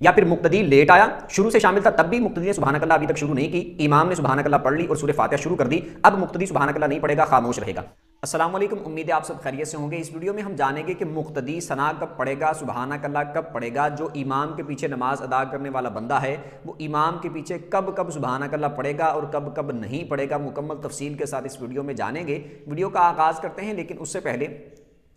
या फिर मुक्तदी लेट आया, शुरू से शामिल था तब भी मुक्तदी ने सुबहानक अल्लाह अभी तक शुरू नहीं की, इमाम ने सुबहानक अल्लाह पढ़ ली और सूरह फातिहा शुरू कर दी, अब मुक्तदी सुबहानक अल्लाह नहीं पढ़ेगा, खामोश रहेगा। अस्सलाम वालेकुम, उम्मीद है आप सब खैरियत से होंगे। इस वीडियो में हम जानेंगे कि मुक्तदी सना कब पढ़ेगा, सुबहानक अल्लाह कब पढ़ेगा, जो इमाम के पीछे नमाज अदा करने वाला बंदा है वो इमाम के पीछे कब कब सुबहानक अल्लाह पढ़ेगा और कब कब नहीं पढ़ेगा, मुकम्मल तफसील के साथ इस वीडियो में जानेंगे। वीडियो का आगाज़ करते हैं, लेकिन उससे पहले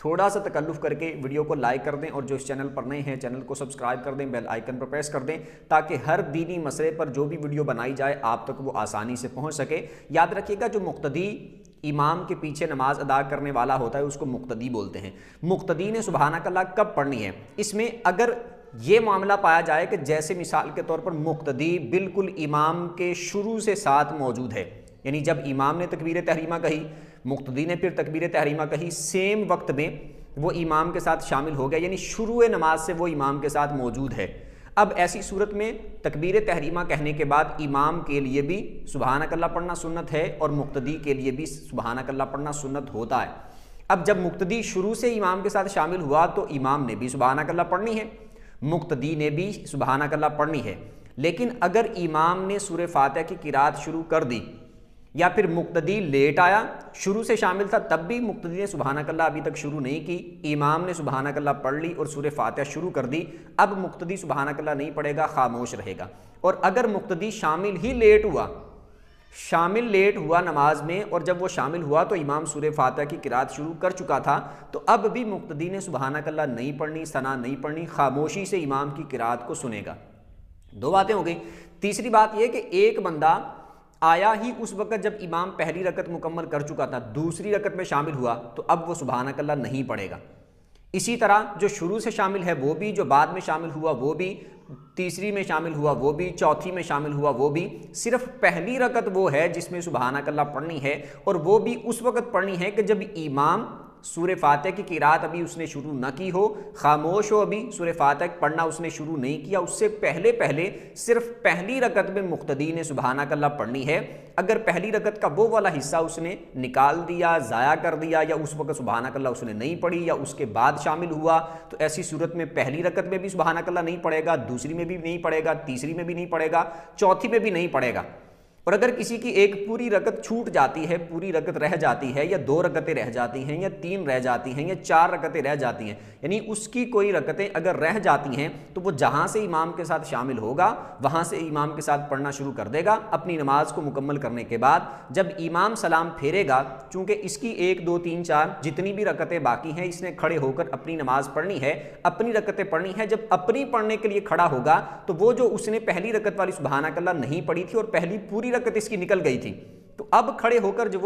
थोड़ा सा तकल्लुफ़ करके वीडियो को लाइक कर दें और जो इस चैनल पर नए हैं चैनल को सब्सक्राइब कर दें, बेल आइकन पर प्रेस कर दें ताकि हर दीनी मसले पर जो भी वीडियो बनाई जाए आप तक वो आसानी से पहुंच सके। याद रखिएगा, जो मुक्तदी इमाम के पीछे नमाज अदा करने वाला होता है उसको मुक्तदी बोलते हैं। मुक्तदी ने सुबहानक अल्लाह कब पढ़नी है, इसमें अगर ये मामला पाया जाए कि जैसे मिसाल के तौर पर मुक्तदी बिल्कुल इमाम के शुरू से साथ मौजूद है, यानी जब इमाम ने तकबीर तहरीमा कही, मुक्तदी ने फिर तकबीर तहरीमा कही, सेम वक्त में वो इमाम के साथ शामिल हो गया, यानी शुरू नमाज से वो इमाम के साथ मौजूद है। अब ऐसी सूरत में तकबीर तहरीमा कहने के बाद इमाम के लिए भी सुबहानक अल्लाह पढ़ना सुन्नत है और मुक्तदी के लिए भी सुबहानक अल्लाह पढ़ना सुन्नत होता है। अब जब मुक्तदी शुरू से इमाम के साथ शामिल हुआ तो इमाम ने भी सुबहानक अल्लाह पढ़नी है, मुक्तदी ने भी सुबहानक अल्लाह पढ़नी है। लेकिन अगर इमाम ने सूरह फातिहा की किरात शुरू कर दी या फिर मुक्तदी लेट आया, शुरू से शामिल था तब भी मुक्तदी ने सुबहानक अल्लाह अभी तक शुरू नहीं की, इमाम ने सुबहानक अल्लाह पढ़ ली और सूरह फातिहा शुरू कर दी, अब मुक्तदी सुबहानक अल्लाह नहीं पढ़ेगा, खामोश रहेगा। और अगर मुक्तदी शामिल लेट हुआ नमाज में और जब वो शामिल हुआ तो इमाम सूरह फातिहा की किरात शुरू कर चुका था, तो अब भी मुक्तदी ने सुबहानक अल्लाह नहीं पढ़नी, सना नहीं पढ़नी, खामोशी से इमाम की किरात को सुनेगा। दो बातें हो गई। तीसरी बात यह कि एक बंदा आया ही उस वक्त जब इमाम पहली रकत मुकम्मल कर चुका था, दूसरी रकत में शामिल हुआ तो अब वो सुबहानक अल्लाह नहीं पढ़ेगा। इसी तरह जो शुरू से शामिल है वो भी, जो बाद में शामिल हुआ वो भी, तीसरी में शामिल हुआ वो भी, चौथी में शामिल हुआ वो भी, सिर्फ पहली रकत वो है जिसमें सुबहानक अल्लाह पढ़नी है और वो भी उस वक्त पढ़नी है कि जब इमाम सूरह फातिहा की किरात अभी उसने शुरू न की हो, खामोश हो, अभी सूरह फातिहा पढ़ना उसने शुरू नहीं किया, उससे पहले पहले सिर्फ पहली रकत में मुक्तदी ने सुबहानक अल्लाह पढ़नी है। अगर पहली रकत का वो वाला हिस्सा उसने निकाल दिया, ज़ाया कर दिया, या उस वक्त सुबहानक अल्लाह उसने नहीं पढ़ी या उसके बाद शामिल हुआ, तो ऐसी सूरत में पहली रकत में भी सुबहानक अल्लाह नहीं पढ़ेगा, दूसरी में भी नहीं पढ़ेगा, तीसरी में भी नहीं पढ़ेगा, चौथी में भी नहीं पढ़ेगा। और अगर किसी की एक पूरी रकत छूट जाती है, पूरी रकत रह जाती है, या 2 रकतें रह जाती हैं, या 3 रह जाती हैं, या 4 रकतें रह जाती हैं, यानी उसकी कोई रकतें अगर रह जाती हैं तो वो जहाँ से इमाम के साथ शामिल होगा वहाँ से इमाम के साथ पढ़ना शुरू कर देगा। अपनी नमाज को मुकम्मल करने के बाद जब इमाम सलाम फेरेगा, चूँकि इसकी 1 2 3 4 जितनी भी रकतें बाकी हैं इसने खड़े होकर अपनी नमाज पढ़नी है, अपनी रकतें पढ़नी है। जब अपनी पढ़ने के लिए खड़ा होगा तो वो जो उसने पहली रकत वाली सुबहानक अल्लाह नहीं पढ़ी थी और पहली पूरी रकत इसकी निकल गई थी, तो अब खड़े होकर जो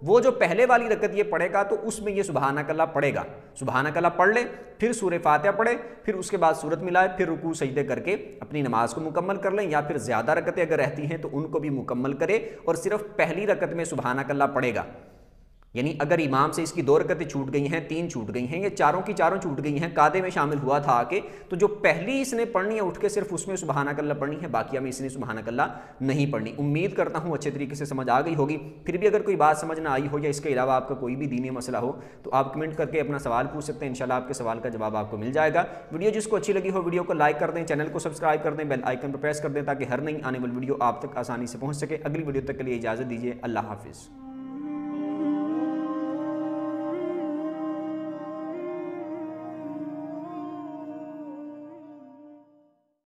वो जो पहले वाली रकत ये पढ़ेगा तो उसमें ये सुबहानक अल्लाह पढ़ेगा। सुबहानक अल्लाह पढ़ ले, फिर सूरह फातिहा पढ़े, फिर उसके बाद सूरत मिलाए, फिर रुकू सजदे करके अपनी नमाज को मुकम्मल कर लें, या फिर ज़्यादा रकतें अगर रहती हैं तो उनको भी मुकम्मल करे और सिर्फ पहली रकत में सुबहानक अल्लाह पढ़ेगा। यानी अगर इमाम से इसकी 2 रकतें छूट गई हैं, 3 छूट गई हैं, या चारों की चारों छूट गई हैं, कादे में शामिल हुआ था आके, तो जो पहली इसने पढ़नी है उठ के सिर्फ उसमें सुबहानक अल्लाह पढ़नी है, बाकिया में इसने सुबहानक अल्लाह नहीं पढ़नी। उम्मीद करता हूँ अच्छे तरीके से समझ आ गई होगी। फिर भी अगर कोई बात समझ ना आई हो या इसके अलावा आपका कोई भी दीनी मसला हो तो आप कमेंट करके अपना सवाल पूछ सकते हैं, इंशाल्लाह आपके सवाल का जवाब आपको मिल जाएगा। वीडियो जिसको अच्छी लगी हो वीडियो को लाइक कर दें, चैनल को सब्सक्राइब कर दें, बेल आइकन पर प्रेस कर दें ताकि हर नई आने वाली वीडियो आप तक आसानी से पहुँच सके। अगली वीडियो तक के लिए इजाज़त दीजिए, अल्लाह हाफिज़।